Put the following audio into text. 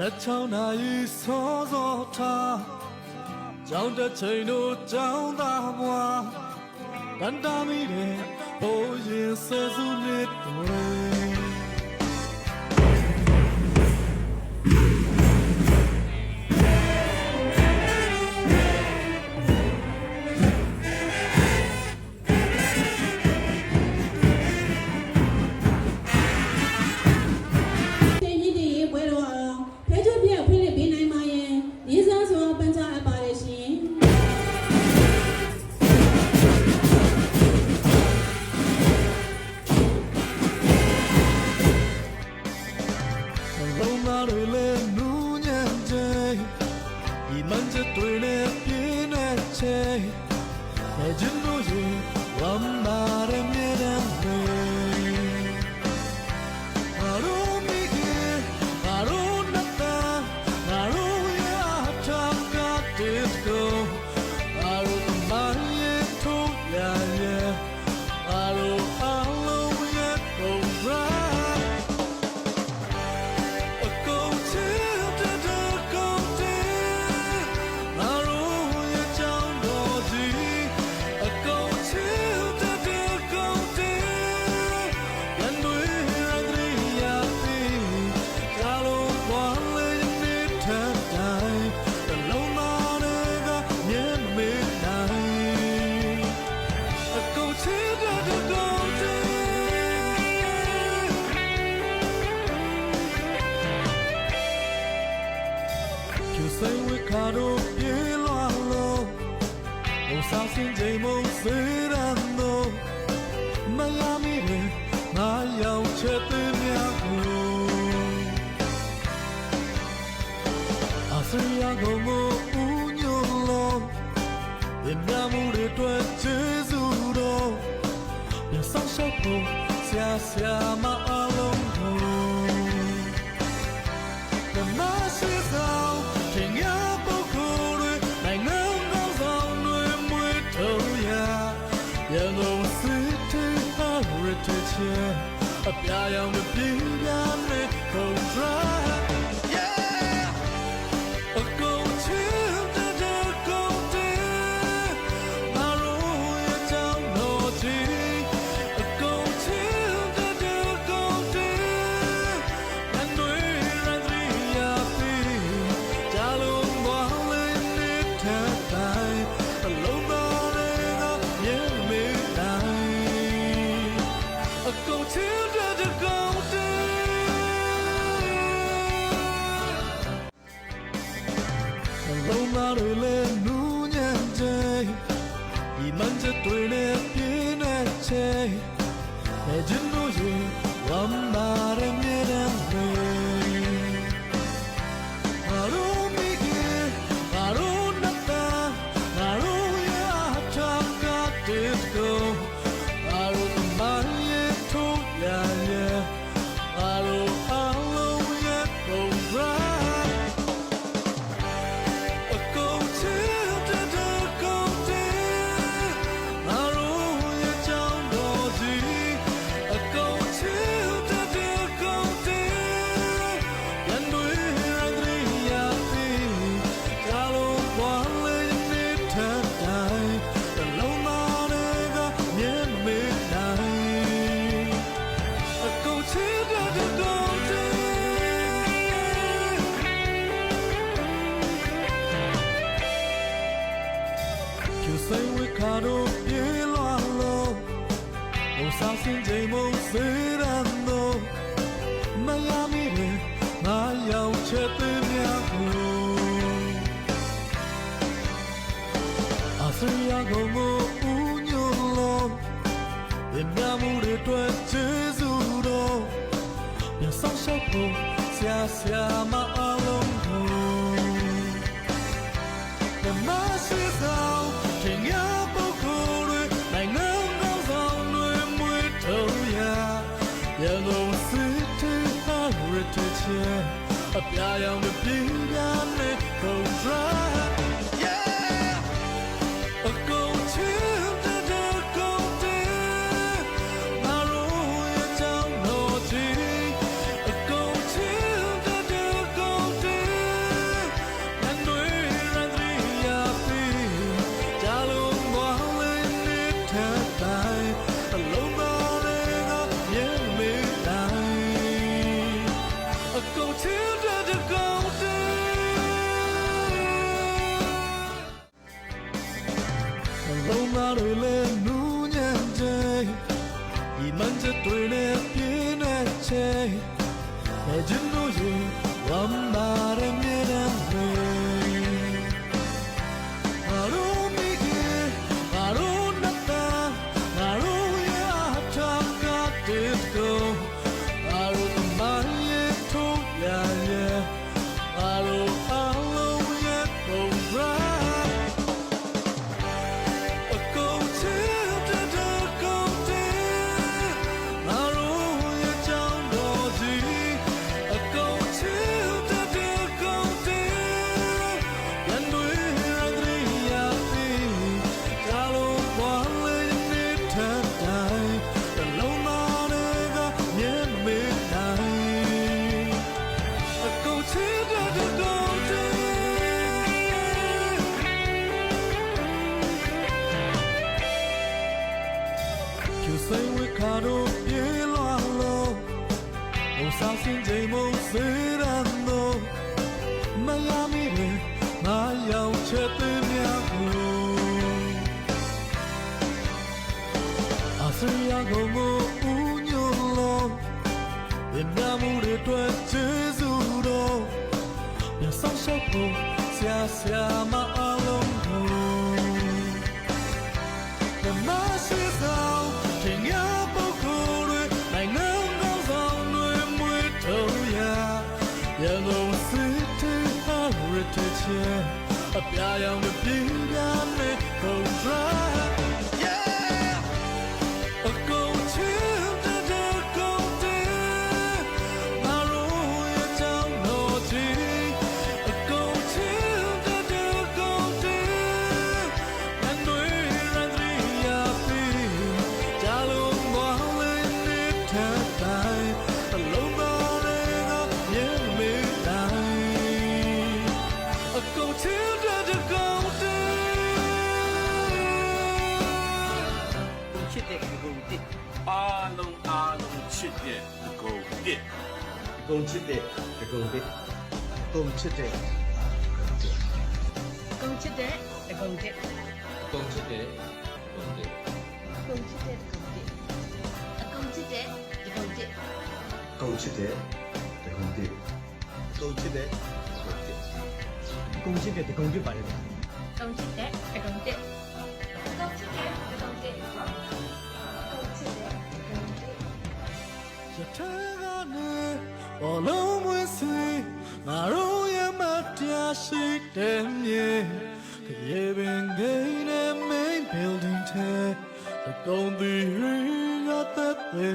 那场那一梭梭茶，将这情路将大话，但大米的不因色素的对。ပြ ရောင်မပြေးပြားနဲ့ကုန်ဒရာအကုန်ချစ်တဲ့ကုန်တဲ့ငါတို့ရဲ့ကြောင်းတော်ကြီးအကုန်ချစ်တဲ့ကုန်တဲ့ငါတို့ရန်ရီယာပြီကြားလုံးဝလေးနဲ့ထပ်တိုင်းအလုံးသားတွေကမြင်မိတိုင်းအကုန်ချစ်တဲ့ကုန်တဲ့လုံးသားတွေလည်းနူးညံ့တဲ့ဒီမှန်ချက်တွေနဲ့ပြင်းတဲ့ချိန်နေကျင်လို့ရဝမ်းမာရမြဲတမ်းပဲငါတို့မိခင်ငါတို့နှစ်သားငါတို့ရဲ့အထာကတဲ့ကိုငါတို့သမိုင်းရဲ့ထုံးရရဲ့ငါတို့အားလုံးရဲ့ကုန်ရအကုန်ချစ်တဲ့ကုန်တဲ့ငါတို့ရဲ့ကြောင်းတော်ကြီးအကုန်ချစ်တဲ့ကုန်တဲ့ရန်တွေရန်တွေရပြီကြားလုံးပွားလေးနဲ့ထပ်တိုင်းတလုံးသားတွေကမြင်မိတိုင်းအကုန်ချစ်တဲ့ကုန်တဲ့ကျူစိတ်ဝခါတို့ပြေလွာလို့ဟိုဆောင်စင်ချိန်မစေရန်တို့မယားမီတွေငါရောက်ချက်သွင်းများကိုအစရိယကိုဦးညို့လို့ဒီမြမှုတွေတွေ့ကျေးဇူးတော်မြတ်ဆောင်ရှောက်ဖို့ဆရာမအလုံးကိုဓမ္မရှိဆောင်တင်ရပုဂ္ဂိုလ်တွေနိုင်ငံကောင်းဆောင်တွေမွေးထုတ်ရရန်ကုန်စစ်တီဟာရစ်ချေအပြာရောင်မပြေးပြားနဲ့ကုန်ဒရာအကုန်ချစ်တဲ့ကုန်တဲ့ငါတို့ရဲ့ကြောင်းတော်ကြီးအကုန်ချစ်တဲ့ကုန်တဲ့ငါတို့ရန်ရီယာပြီကြားလုံးဝလေးနဲ့ထပ်တိုင်းအလုံးသားတွေကမြင်မိတိုင်းအကုန်ချစ်တဲ့ကုန်တဲ့ ချစ်တဲ့ဂုံတစ် အားလုံးချစ်တဲ့ဂုံတစ် ဂုံချစ်တဲ့ဂုံတစ် ဂုံချစ်တဲ့ ကုန်ချစ်တဲ့ကုန်တဲ့ ကုန်ချစ်တဲ့ကုန်တဲ့ ကုန်ချစ်တဲ့ကုန်တဲ့အကုန်ချစ်တဲ့ကုန်တဲ့ ဂုံချစ်တဲ့တကုံတစ် ဂုံချစ်တဲ့ဂုံတစ် ဂုံချစ်တဲ့တကုံတစ်ပါလေ ကုန်ချစ်တဲ့ကုန်တဲ့ကုန်ချစ်တဲ့ကုန်တဲ့ကုန်ချစ်တဲ့ကုန်တဲ့ ရထားကနေဘောလုံးမွေးစီငါတို့ရဲ့မတရားရှိတဲ့မြေခရေပင်ဂိမ်းနဲ့ main building ထဲသကုံသီရင်းကသက်သေ